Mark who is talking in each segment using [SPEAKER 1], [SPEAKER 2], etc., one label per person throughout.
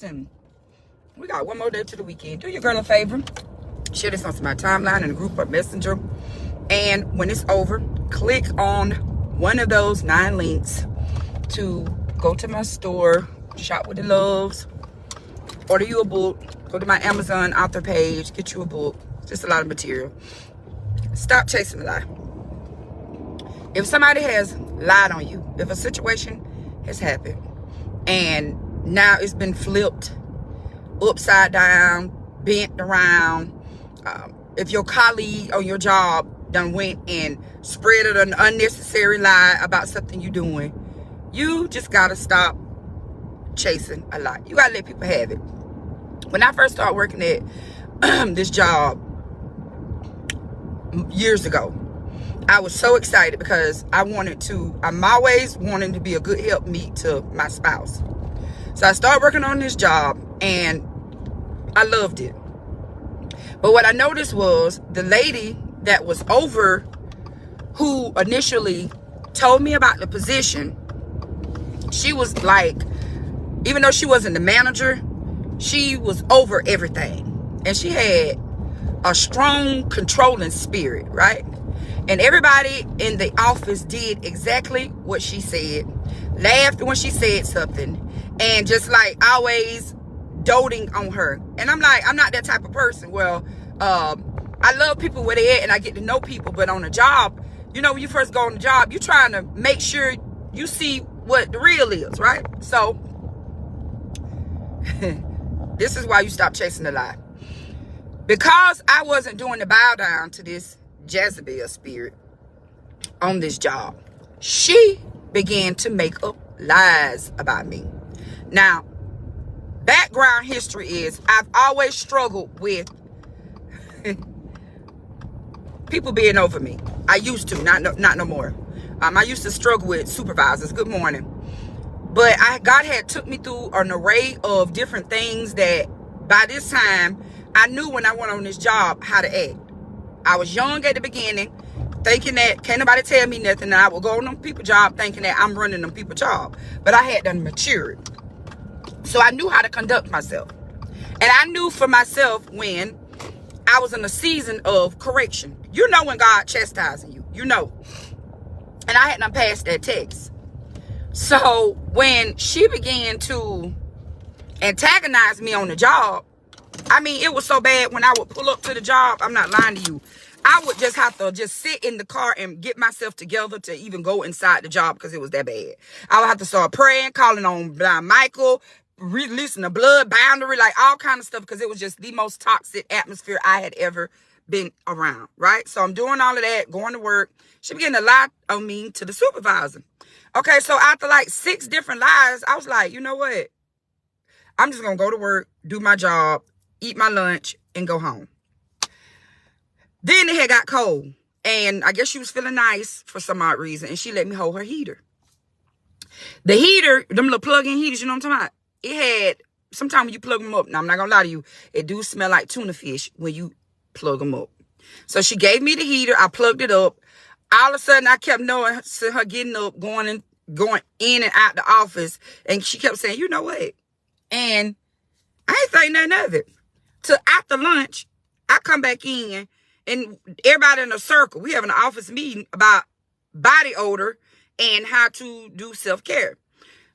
[SPEAKER 1] listen, we got one more day to the weekend. Do your girl a favor. Share this on my timeline in a group or messenger. And when it's over, click on one of those 9 links to go to my store, shop with the loves, order you a book, go to my Amazon author page, get you a book. Just a lot of material. Stop chasing the lie. If somebody has lied on you, if a situation has happened and now it's been flipped upside down, bent around, if your colleague on your job done went and spread an unnecessary lie about something you're doing, you just gotta stop chasing a lie. You gotta let people have it. When I first started working at this job years ago, I was so excited because I'm always wanting to be a good helpmeet to my spouse. So I started working on this job and I loved it. But what I noticed was the lady that was over, who initially told me about the position, she was like, even though she wasn't the manager, she was over everything. And she had a strong controlling spirit, right? And everybody in the office did exactly what she said, laughed when she said something, and just like always doting on her. And I'm like, I'm not that type of person. Well, I love people where they at and I get to know people, but on a job, you know, when you first go on the job, you're trying to make sure you see what the real is, right? So this is why you stop chasing the lie. Because I wasn't doing the bow down to this Jezebel spirit on this job, she began to make up lies about me. Now, background history is I've always struggled with people being over me. I used to, not no more. I used to struggle with supervisors. Good morning. But God had took me through an array of different things that by this time I knew when I went on this job how to act. I was young at the beginning, thinking that can't nobody tell me nothing, and I would go on them people job thinking that I'm running them people job. But I had done matured. So I knew how to conduct myself. And I knew for myself when I was in a season of correction. You know when God chastising you. You know. And I hadn't passed that test. So when she began to antagonize me on the job, I mean, it was so bad when I would pull up to the job, I'm not lying to you, I would just have to just sit in the car and get myself together to even go inside the job because it was that bad. I would have to start praying, calling on Blind Michael, releasing the blood boundary, like all kind of stuff, because it was just the most toxic atmosphere I had ever been around, right? So I'm doing all of that, going to work. She began to lie on me to the supervisor. Okay, so after like 6 different lies, I was like, you know what? I'm just going to go to work, do my job, eat my lunch, and go home. Then it had got cold. And I guess she was feeling nice for some odd reason. And she let me hold her heater. The heater, them little plug-in heaters, you know what I'm talking about? It had, sometimes when you plug them up, now I'm not going to lie to you, it do smell like tuna fish when you plug them up. So she gave me the heater. I plugged it up. All of a sudden, I kept knowing her getting up, going in and out the office. And she kept saying, you know what? And I ain't think nothing of it. Till after lunch, I come back in and everybody in a circle. We have an office meeting about body odor and how to do self-care.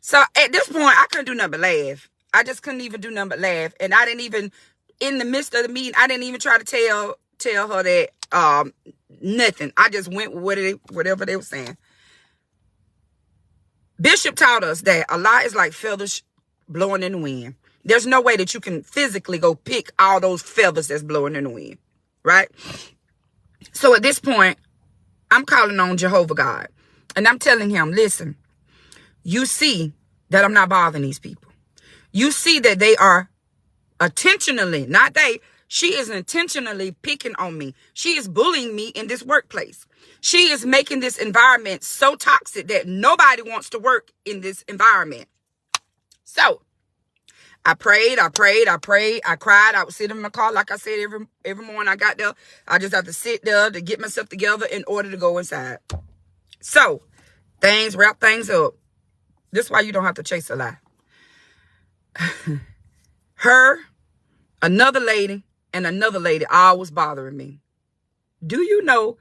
[SPEAKER 1] So at this point, I couldn't do nothing but laugh. I just couldn't even do nothing but laugh. And I didn't even, in the midst of the meeting, I didn't even try to tell her that nothing. I just went with whatever they were saying. Bishop taught us that a lie is like feathers blowing in the wind. There's no way that you can physically go pick all those feathers that's blowing in the wind, right? So at this point, I'm calling on Jehovah God. And I'm telling him, listen, you see that I'm not bothering these people. You see that they are intentionally, she is intentionally picking on me. She is bullying me in this workplace. She is making this environment so toxic that nobody wants to work in this environment. So I prayed. I cried. I would sit in my car. Like I said, every morning I got there, I just have to sit there to get myself together in order to go inside. So wrap things up. This is why you don't have to chase a lie. Her, another lady, and another lady all was bothering me. Do you know,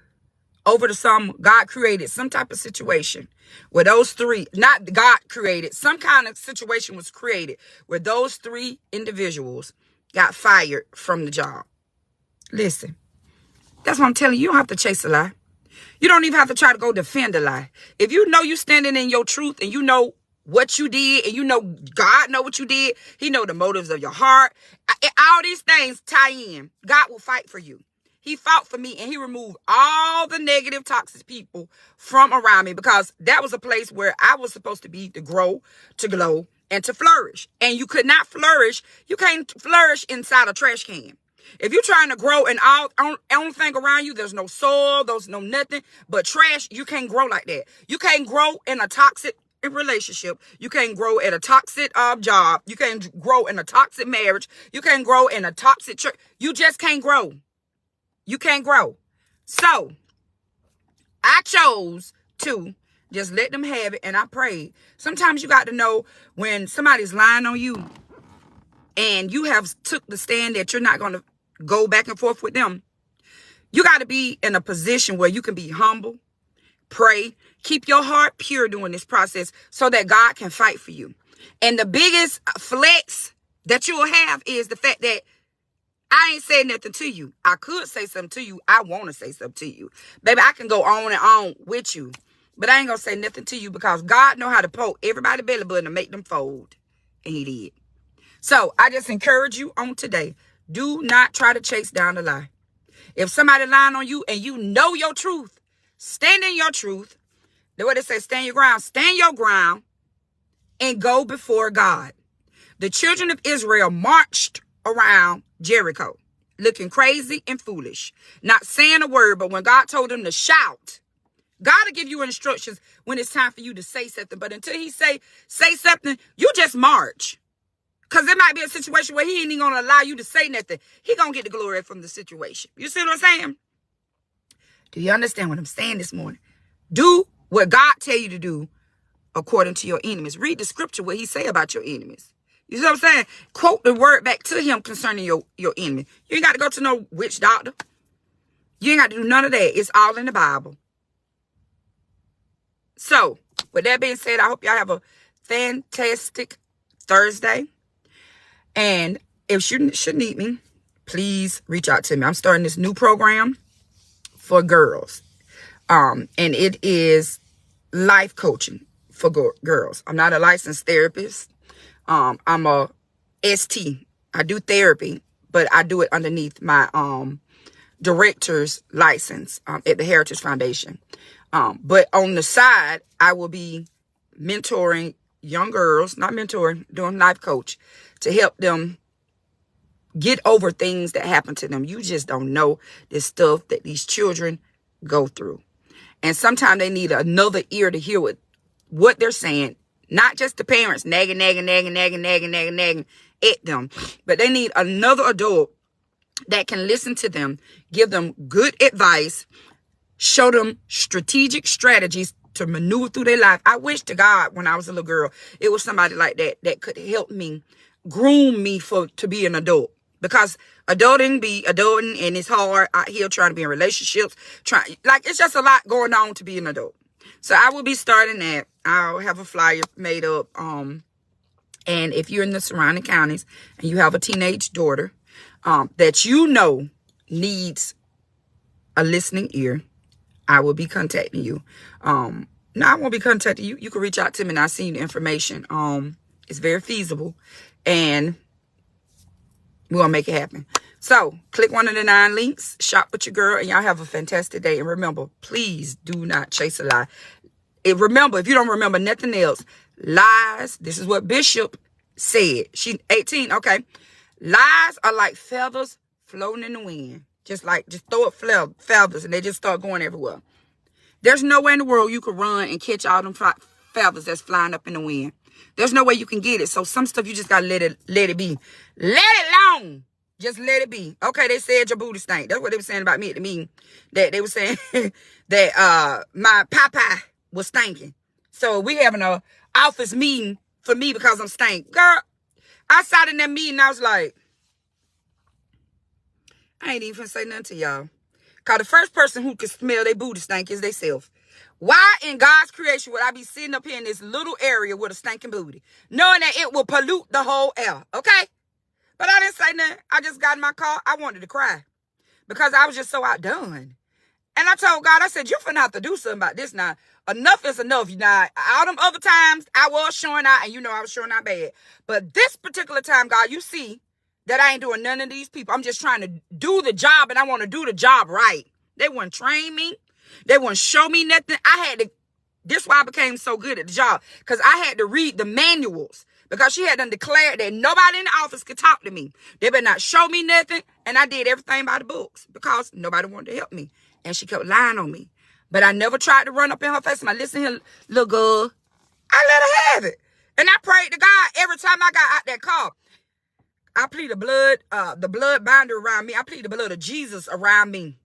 [SPEAKER 1] over the summer, God created some type of situation where those three, not God created, some kind of situation was created where those three individuals got fired from the job. Listen, that's what I'm telling you. You don't have to chase a lie. You don't even have to try to go defend a lie. If you know you standing in your truth and you know what you did and you know God know what you did, he know the motives of your heart. All these things tie in. God will fight for you. He fought for me and he removed all the negative, toxic people from around me because that was a place where I was supposed to be to grow, to glow, and to flourish. And you could not flourish. You can't flourish inside a trash can. If you're trying to grow and all only thing around you, there's no soil, there's no nothing but trash, you can't grow like that. You can't grow in a toxic relationship. You can't grow at a toxic job. You can't grow in a toxic marriage. You can't grow in a toxic church. You just can't grow. You can't grow. So I chose to just let them have it, and I prayed. Sometimes you got to know when somebody's lying on you and you have took the stand that you're not going to go back and forth with them. You got to be in a position where you can be humble, pray, keep your heart pure during this process so that God can fight for you. And the biggest flex that you will have is the fact that I ain't saying nothing to you. I could say something to you. I want to say something to you. Baby, I can go on and on with you. But I ain't going to say nothing to you because God know how to poke everybody belly button and make them fold. And he did. So I just encourage you on today. Do not try to chase down the lie. If somebody lying on you and you know your truth, stand in your truth. The way they say stand your ground and go before God. The children of Israel marched around Jericho looking crazy and foolish, not saying a word, but when God told them to shout, God will give you instructions when it's time for you to say something. But until he say something, you just march. Because there might be a situation where he ain't even going to allow you to say nothing. He going to get the glory from the situation. You see what I'm saying? Do you understand what I'm saying this morning? Do what God tell you to do according to your enemies. Read the scripture what he say about your enemies. You see what I'm saying? Quote the word back to him concerning your enemy. You ain't got to go to no witch doctor. You ain't got to do none of that. It's all in the Bible. So, with that being said, I hope y'all have a fantastic Thursday. And if you should need me, please reach out to me. I'm starting this new program for girls. And it is life coaching for girls. I'm not a licensed therapist. I'm a ST. I do therapy, but I do it underneath my director's license at the Heritage Foundation. But on the side, I will be mentoring young girls, not mentoring, doing life coach to help them get over things that happen to them. You just don't know this stuff that these children go through. And sometimes they need another ear to hear what they're saying. Not just the parents nagging at them, but they need another adult that can listen to them, give them good advice, show them strategic strategies to maneuver through their life. I wish to God when I was a little girl, it was somebody like that could help me, groom me to be an adult. Because adulting and it's hard out here trying to be in relationships. It's just a lot going on to be an adult. So I will be starting that. I'll have a flyer made up. And if you're in the surrounding counties and you have a teenage daughter that you know needs a listening ear, I will be contacting you. No, I won't be contacting you. You can reach out to me and I'll send you the information. It's very feasible. And we're going to make it happen. So, click one of the 9 links. Shop with your girl. And y'all have a fantastic day. And remember, please do not chase a lie. Remember, if you don't remember nothing else, lies. This is what Bishop said. She's 18. Okay. Lies are like feathers floating in the wind. Just throw up feathers and they just start going everywhere. There's no way in the world you could run and catch all them feathers that's flying up in the wind. There's no way you can get it. So some stuff you just got to let it be. Let it alone. Just let it be. Okay, they said your booty stank. That's what they were saying about me at the meeting. That they were saying that my papa was stinking. So we having a office meeting for me because I'm stank. Girl, I sat in that meeting, I was like, I ain't even finna say nothing to y'all. Because the first person who can smell their booty stink is theyself. Why in God's creation would I be sitting up here in this little area with a stinking booty, knowing that it will pollute the whole air, okay? But I didn't say nothing. I just got in my car. I wanted to cry because I was just so outdone. And I told God, I said, you're finna have to do something about this now. Enough is enough. Now, all them other times, I was showing out, and you know I was showing out bad. But this particular time, God, you see that I ain't doing none of these people. I'm just trying to do the job, and I want to do the job right. They wouldn't train me. They wouldn't show me nothing. I had to, this is why I became so good at the job, because I had to read the manuals, because she had done declared that nobody in the office could talk to me. They better not show me nothing, and I did everything by the books, because nobody wanted to help me, and she kept lying on me. But I never tried to run up in her face and I listen here, little girl. I let her have it. And I prayed to God every time I got out that car. I plead the blood binder around me. I plead the blood of Jesus around me.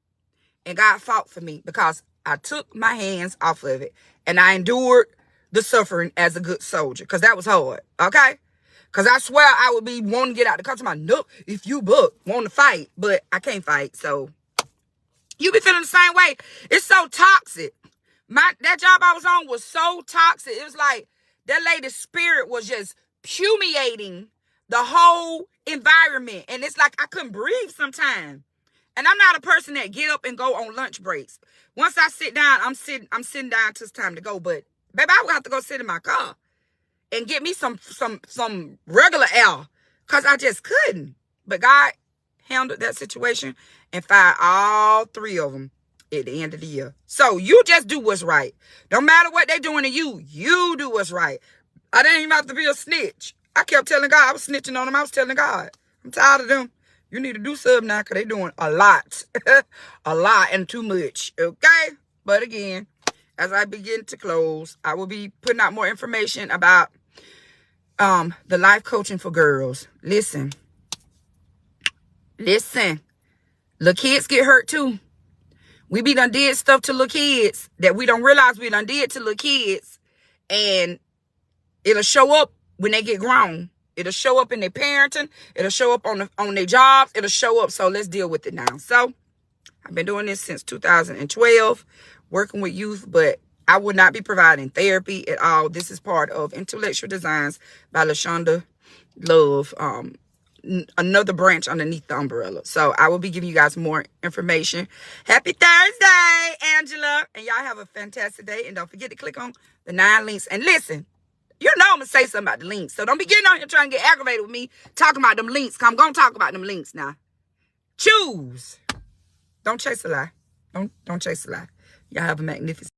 [SPEAKER 1] And God fought for me because I took my hands off of it. And I endured the suffering as a good soldier. Because that was hard. Okay? Because I swear I would be wanting to get out the car to my no, if you book, want to fight. But I can't fight. So you be feeling the same way. It's so toxic. That job I was on was so toxic. It was like that lady's spirit was just pumiating the whole environment. And it's like I couldn't breathe sometimes. And I'm not a person that get up and go on lunch breaks. Once I sit down, I'm sitting down till it's time to go. But baby, I would have to go sit in my car and get me some regular air, because I just couldn't. But God handled that situation and fired all 3 of them at the end of the year. So you just do what's right. Don't matter what they're doing to you. You do what's right. I didn't even have to be a snitch. I kept telling God. I was snitching on them. I was telling God, I'm tired of them. You need to do something now, because they're doing a lot. A lot and too much. Okay? But again, as I begin to close, I will be putting out more information about the life coaching for girls. Listen. Little kids get hurt too. We be done did stuff to little kids that we don't realize we done did to little kids. And it'll show up when they get grown. It'll show up in their parenting. It'll show up on their jobs. It'll show up. So let's deal with it now. So I've been doing this since 2012, working with youth, but I would not be providing therapy at all. This is part of Intellectual Designs by LaShonda Love, another branch underneath the umbrella. So I will be giving you guys more information. Happy Thursday, Angela. And y'all have a fantastic day. And don't forget to click on the 9 links. And listen, you know I'm going to say something about the links. So don't be getting on here trying to get aggravated with me talking about them links. Because I'm going to talk about them links now. Choose. Don't chase a lie. Don't chase a lie. Y'all have a magnificent